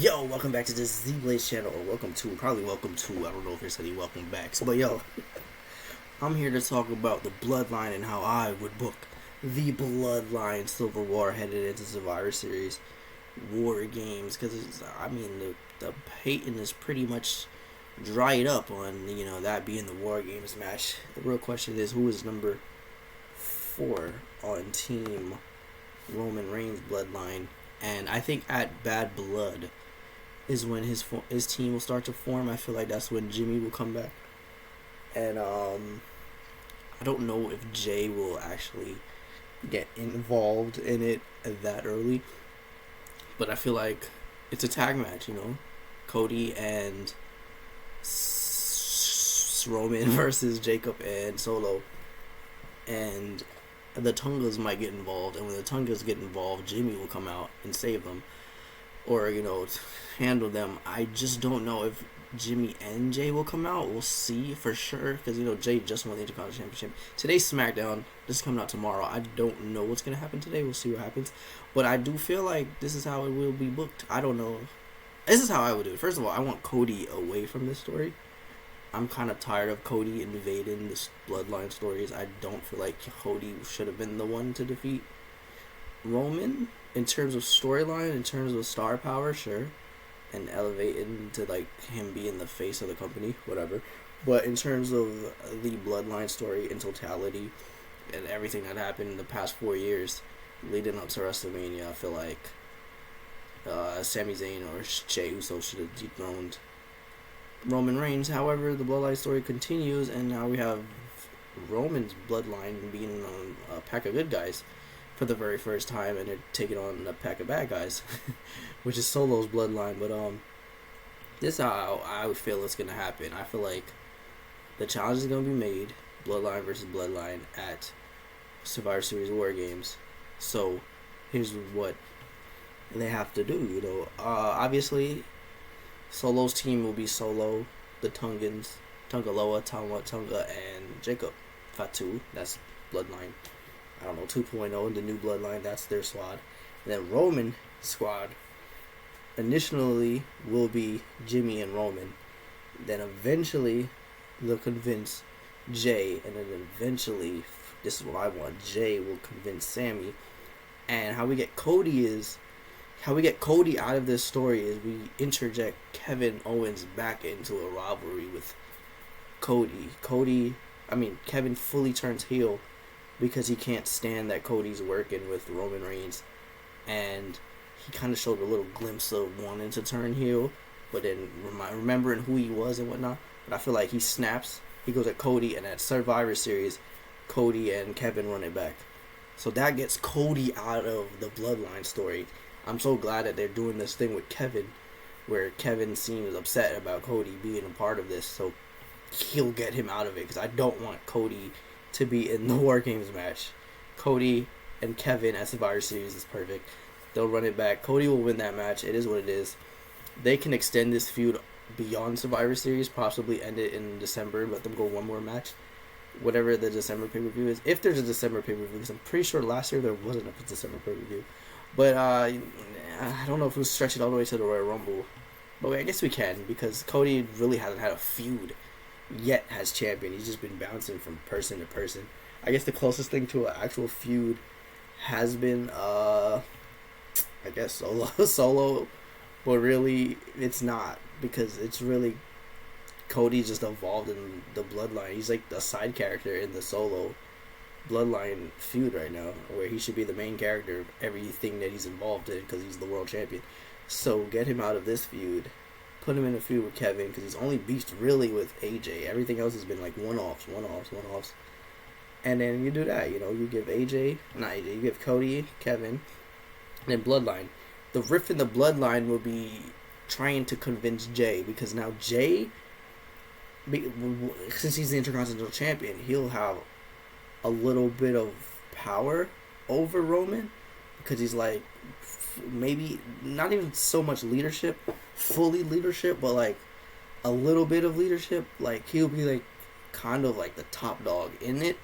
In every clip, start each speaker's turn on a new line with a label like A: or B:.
A: Yo, welcome back to this Zblaze channel, or probably welcome to, I don't know if there's any welcome backs, but yo, I'm here to talk about the Bloodline and how I would book the Bloodline Civil War headed into Survivor Series War Games, because, the Peyton is pretty much dried up on, that being the War Games match. The real question is, who is number 4 on Team Roman Reigns Bloodline? And I think at Bad Blood is when his team will start to form. I feel like that's when Jimmy will come back. And I don't know if Jay will actually get involved in it that early. But I feel like it's a tag match, Cody and Roman versus Jacob and Solo. And the Tungas might get involved, and when the Tungas get involved, Jimmy will come out and save them, or handle them. I just don't know if Jimmy and Jay will come out. We'll see for sure, because Jay just won the Intercontinental Championship. Today's SmackDown. This is coming out tomorrow. I don't know what's gonna happen today. We'll see what happens, but I do feel like this is how it will be booked. I don't know. This is how I would do it. First of all, I want Cody away from this story. I'm kind of tired of Cody invading the Bloodline stories. I don't feel like Cody should have been the one to defeat Roman in terms of storyline, in terms of star power, sure, and elevate into him being the face of the company, whatever. But in terms of the Bloodline story in totality and everything that happened in the past 4 years leading up to WrestleMania, I feel like Sami Zayn or Jey Uso should have dethroned Roman Reigns. However, the Bloodline story continues, and now we have Roman's Bloodline being a pack of good guys for the very first time, and they're taking on a pack of bad guys, which is Solo's Bloodline. But this is how I would feel it's gonna happen. I feel like the challenge is gonna be made, Bloodline versus Bloodline at Survivor Series War Games. So here's what they have to do. Obviously, Solo's team will be Solo, the Tungans, Tungaloa, Tunga, and Jacob Fatu. That's Bloodline. I don't know, 2.0, the new Bloodline. That's their squad. And then Roman squad initially will be Jimmy and Roman. Then eventually they'll convince Jay, and then eventually, this is what I want, Jay will convince Sammy. And how we get Cody out of this story is we interject Kevin Owens back into a rivalry with Cody. Kevin fully turns heel because he can't stand that Cody's working with Roman Reigns, and he kind of showed a little glimpse of wanting to turn heel, but then remembering who he was and whatnot. But I feel like he snaps, he goes at Cody, and at Survivor Series, Cody and Kevin run it back. So that gets Cody out of the Bloodline story. I'm so glad that they're doing this thing with Kevin, where Kevin seems upset about Cody being a part of this, so he'll get him out of it, because I don't want Cody to be in the War Games match. Cody and Kevin at Survivor Series is perfect. They'll run it back. Cody will win that match. It is what it is. They can extend this feud beyond Survivor Series, possibly end it in December and let them go one more match. Whatever the December pay-per-view is. If there's a December pay-per-view, because I'm pretty sure last year there wasn't a December pay-per-view. But I don't know if we'll stretch it all the way to the Royal Rumble. But I guess we can, because Cody really hasn't had a feud yet as champion. He's just been bouncing from person to person. I guess the closest thing to an actual feud has been, Solo. But really, it's not, because it's really Cody just evolved in the Bloodline. He's like the side character in the Solo Bloodline feud right now, where he should be the main character of everything that he's involved in, because he's the world champion. So get him out of this feud, put him in a feud with Kevin, because he's only beefed really with AJ. Everything else has been like one-offs. And then you do that, you give you give Cody, Kevin, and then Bloodline. The rift in the Bloodline will be trying to convince Jay, because now Jay, since he's the Intercontinental Champion, he'll have a little bit of power over Roman, because he's like, maybe not even so much leadership, fully leadership, but like a little bit of leadership. Like, he'll be like kind of like the top dog in it,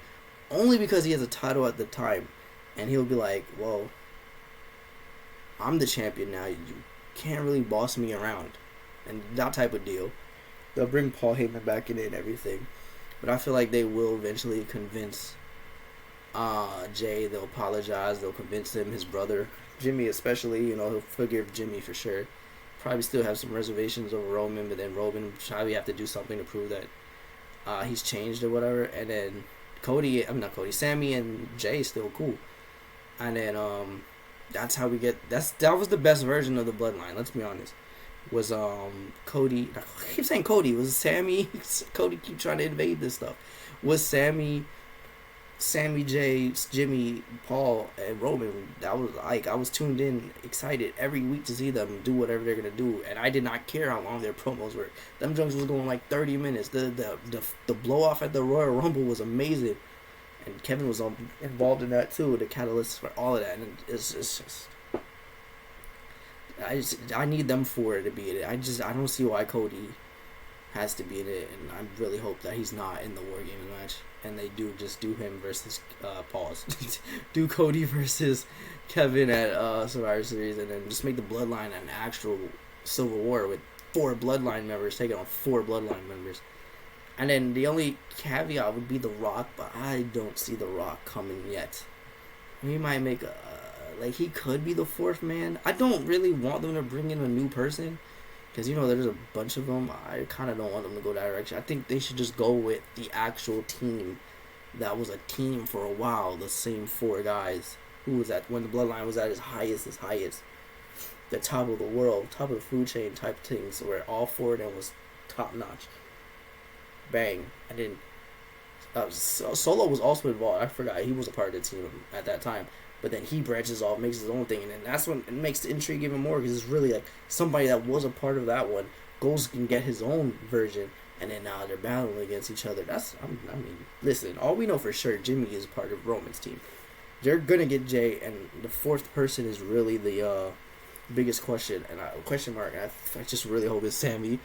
A: only because he has a title at the time, and he'll be like, well, I'm the champion now, you can't really boss me around, and that type of deal. They'll bring Paul Heyman back in it and everything, but I feel like they will eventually convince Jay. They'll apologize. They'll convince him, his brother Jimmy especially. You know, he'll forgive Jimmy for sure. Probably still have some reservations over Roman, but then Roman probably have to do something to prove that he's changed or whatever. And then Sammy and Jay still cool. And then that's how we get. That was the best version of the Bloodline. Let's be honest. Was Cody? I keep saying Cody. Was Sammy? Cody keep trying to invade this stuff. Was Sammy, Jay, Jimmy, Paul, and Roman? That was like I was tuned in, excited every week to see them do whatever they're gonna do, and I did not care how long their promos were. Them junks was going like 30 minutes. The blow off at the Royal Rumble was amazing, and Kevin was involved in that too. The catalyst for all of that, and it's just. I need them four to be in it. I don't see why Cody has to be in it, and I really hope that he's not in the War Games match, and they do him versus do Cody versus Kevin at Survivor Series, and then just make the Bloodline an actual Civil War with 4 Bloodline members taking on 4 Bloodline members. And then the only caveat would be The Rock, but I don't see The Rock coming yet. He might make he could be the 4th man. I don't really want them to bring in a new person, because, you know, there's a bunch of them. I kind of don't want them to go that direction. I think they should just go with the actual team that was a team for a while, the same 4 guys who was at, when the Bloodline was at its highest, the top of the world, top of the food chain type things, where all 4 of them was top notch. Bang. And then Solo was also involved. I forgot he was a part of the team at that time. But then he branches off, makes his own thing, and then that's when it makes the intrigue even more, because it's really like somebody that was a part of that one goes and get his own version, and then now they're battling against each other. Listen, all we know for sure, Jimmy is part of Roman's team. They're gonna get Jay, and the 4th person is really the biggest question mark. And I just really hope it's Sammy.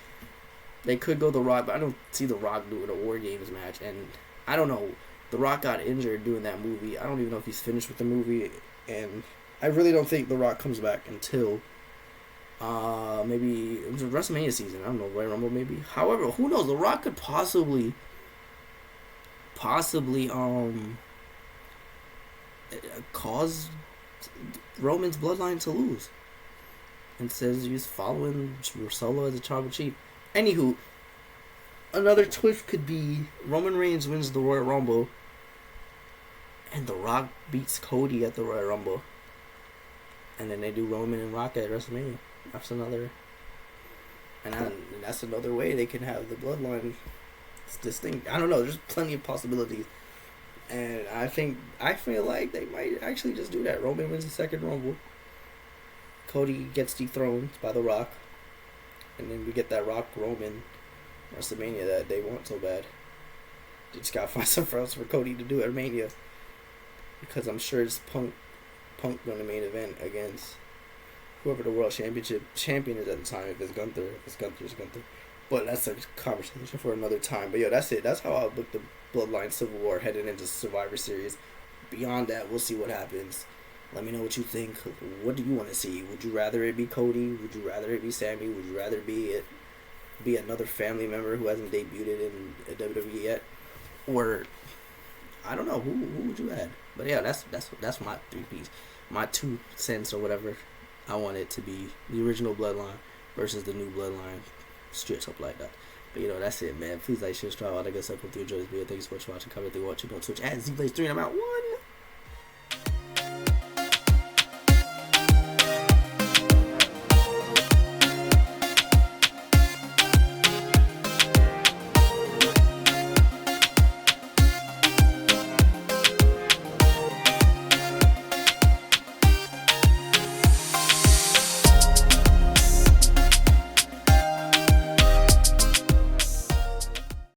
A: They could go The Rock, but I don't see The Rock doing a War Games match, and I don't know. The Rock got injured doing that movie. I don't even know if he's finished with the movie, and I really don't think The Rock comes back until maybe it was a WrestleMania season. I don't know, Royal Rumble maybe. However, who knows? The Rock could possibly cause Roman's Bloodline to lose, and says he's following Solo as a tribal chief. Anywho, another twist could be Roman Reigns wins the Royal Rumble, and The Rock beats Cody at the Royal Rumble, and then they do Roman and Rock at WrestleMania. That's another way they can have the Bloodline distinct. I don't know. There's plenty of possibilities, and I feel like they might actually just do that. Roman wins the second Rumble. Cody gets dethroned by The Rock, and then we get that Rock Roman WrestleMania that they want so bad. You just gotta find somewhere else for Cody to do at Mania, because I'm sure it's Punk going to main event against whoever the world champion is at the time. If it's Gunther, it's Gunther. But that's a conversation for another time. But yo, that's it. That's how I book the Bloodline Civil War heading into Survivor Series. Beyond that, we'll see what happens. Let me know what you think. What do you want to see? Would you rather it be Cody? Would you rather it be Sammy? Would you rather be another family member who hasn't debuted in WWE yet? Or I don't know, who would you add? But yeah, that's my 3 piece, my 2 cents or whatever. I want it to be the original Bloodline versus the new Bloodline, straight up like that. But you know, that's it, man. Please like, share, subscribe, all that good stuff. Hope you enjoy this video. Thanks so much for watching. Comment, watching on Twitch at Zblaze3, and I'm out. 1.